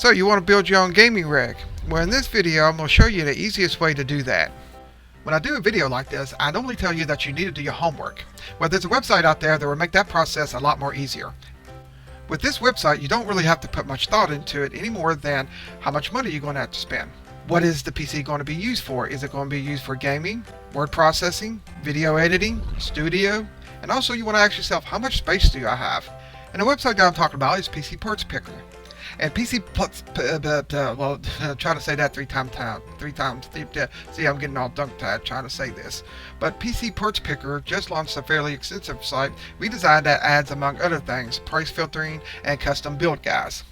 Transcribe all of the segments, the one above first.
So you want to build your own gaming rig? Well, in this video I'm going to show you the easiest way to do that. When I do a video like this, I normally tell you that you need to do your homework. Well, there's a website out there that will make that process a lot more easier. With this website, you don't really have to put much thought into it any more than how much money you're going to have to spend. What is the PC going to be used for? Is it going to be used for gaming, word processing, video editing, studio? And also you want to ask yourself, how much space do I have? And the website that I'm talking about is PC Parts Picker. And try to say that three times. See, I'm getting all tongue-tied trying to say this. But PC Parts Picker just launched a fairly extensive site redesigned that adds, among other things, price filtering and custom build guides.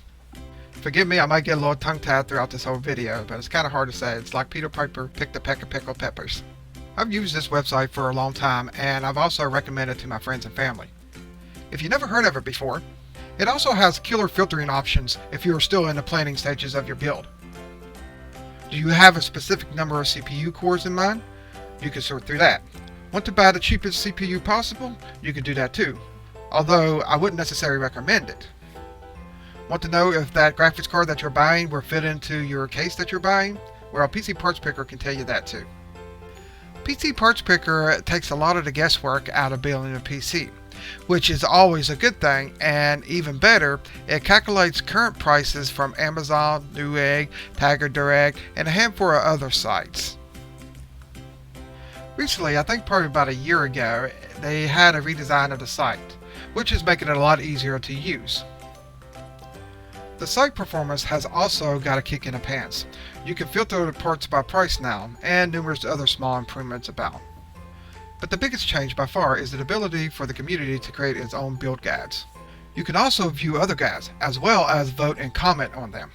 Forgive me, I might get a little tongue-tied throughout this whole video, but it's kind of hard to say. It's like Peter Piper picked a peck of pickled peppers. I've used this website for a long time, and I've also recommended it to my friends and family. If you've never heard of it before, it also has killer filtering options if you are still in the planning stages of your build. Do you have a specific number of CPU cores in mind? You can sort through that. Want to buy the cheapest CPU possible? You can do that too, although I wouldn't necessarily recommend it. Want to know if that graphics card that you're buying will fit into your case that you're buying? Well, PC Parts Picker can tell you that too. PC Parts Picker takes a lot of the guesswork out of building a PC, which is always a good thing, and even better, it calculates current prices from Amazon, Newegg, Tiger Direct, and a handful of other sites. Recently, I think probably about a year ago, they had a redesign of the site, which is making it a lot easier to use. The site performance has also got a kick in the pants. You can filter the parts by price now, and numerous other small improvements about. But the biggest change by far is the ability for the community to create its own build guides. You can also view other guides, as well as vote and comment on them.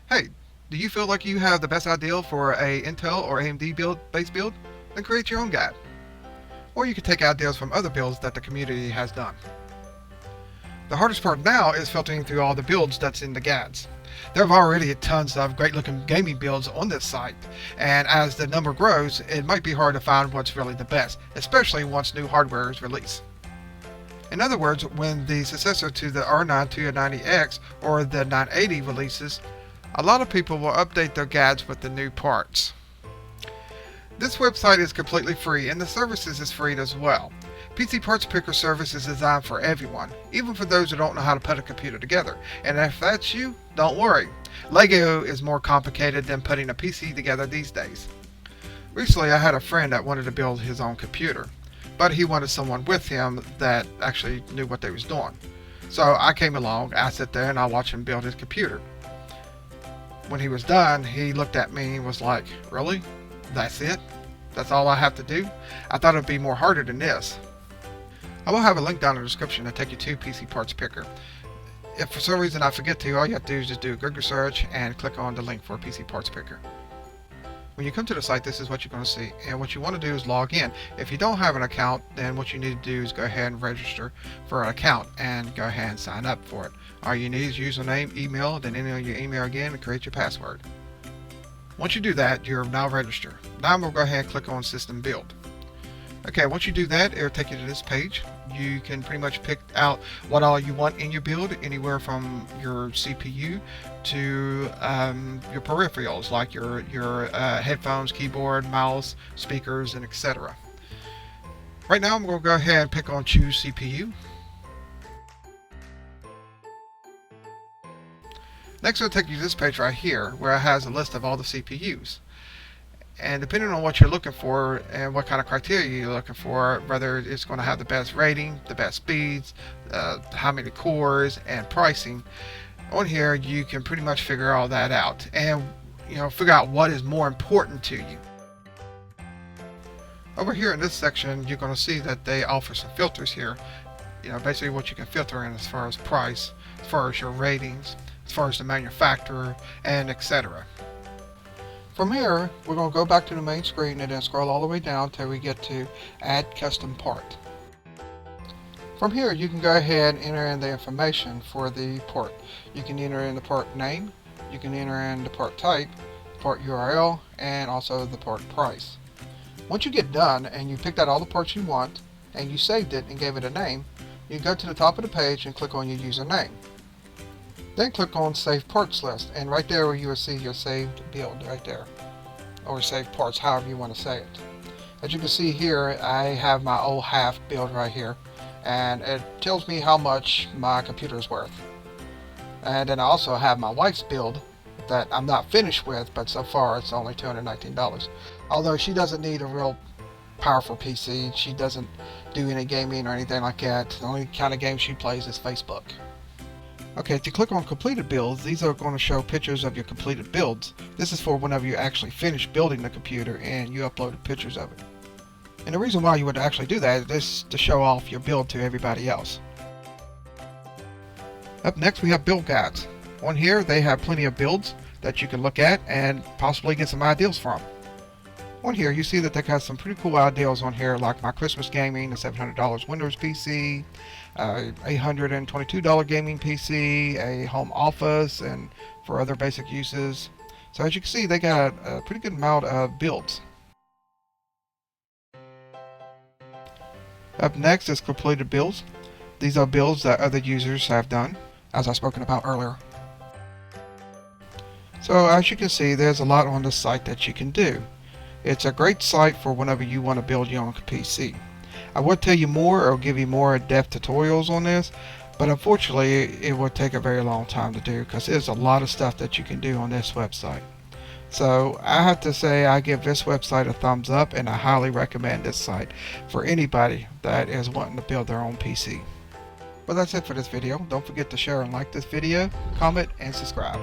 Hey, do you feel like you have the best idea for a Intel or AMD base build? Then create your own guide. Or you can take ideas from other builds that the community has done. The hardest part now is filtering through all the builds that's in the guides. There have already tons of great looking gaming builds on this site, and as the number grows, it might be hard to find what's really the best, especially once new hardware is released. In other words, when the successor to the R9 290X or the 980 releases, a lot of people will update their guides with the new parts. This website is completely free, and the services is free as well. PC Parts Picker service is designed for everyone, even for those who don't know how to put a computer together. And if that's you, don't worry. Lego is more complicated than putting a PC together these days. Recently, I had a friend that wanted to build his own computer, but he wanted someone with him that actually knew what they was doing. So I came along, I sat there and I watched him build his computer. When he was done, he looked at me and was like, "Really? That's it? That's all I have to do? I thought it'd be more harder than this." I will have a link down in the description to take you to PC Parts Picker. If for some reason I forget to, all you have to do is just do a Google search and click on the link for PC Parts Picker. When you come to the site, this is what you're going to see, and what you want to do is log in. If you don't have an account, then what you need to do is go ahead and register for an account and go ahead and sign up for it. All you need is username, email, then enter your email again and create your password. Once you do that, you're now registered. Now we'll go ahead and click on System Build. Okay, once you do that, it'll take you to this page. You can pretty much pick out what all you want in your build, anywhere from your CPU to your peripherals, like your headphones, keyboard, mouse, speakers, and etc. Right now, I'm going to go ahead and pick on Choose CPU. Next, it'll take you to this page right here, where it has a list of all the CPUs. And depending on what you're looking for and what kind of criteria you're looking for, whether it's going to have the best rating, the best speeds, how many cores, and pricing, on here you can pretty much figure all that out and figure out what is more important to you. Over here in this section, you're going to see that they offer some filters here. Basically what you can filter in as far as price, as far as your ratings, as far as the manufacturer, and etc. From here, we're going to go back to the main screen and then scroll all the way down till we get to Add Custom Part. From here, you can go ahead and enter in the information for the part. You can enter in the part name, you can enter in the part type, part URL, and also the part price. Once you get done and you picked out all the parts you want and you saved it and gave it a name, you go to the top of the page and click on your username. Then click on Save Parts List, and right there where you will see your saved build right there, or saved parts, however you want to say it. As you can see here, I have my old half build right here, and it tells me how much my computer is worth. And then I also have my wife's build that I'm not finished with, but so far it's only $219. Although she doesn't need a real powerful PC, she doesn't do any gaming or anything like that. The only kind of game she plays is Facebook. Okay, if you click on completed builds, these are going to show pictures of your completed builds. This is for whenever you actually finish building the computer and you uploaded pictures of it. And the reason why you would actually do that is to show off your build to everybody else. Up next we have build guides. On here they have plenty of builds that you can look at and possibly get some ideas from. On here you see that they got some pretty cool ideas on here, like my Christmas gaming, the $700 Windows PC, $822 gaming PC, a home office, and for other basic uses. So as you can see, they got a pretty good amount of builds. Up next is completed builds. These are builds that other users have done, as I've spoken about earlier. So as you can see, there's a lot on this site that you can do. It's a great site for whenever you want to build your own PC. I would tell you more or give you more in-depth tutorials on this, but unfortunately it would take a very long time to do because there's a lot of stuff that you can do on this website. So I have to say I give this website a thumbs up, and I highly recommend this site for anybody that is wanting to build their own PC. But that's it for this video. Don't forget to share and like this video, comment, and subscribe.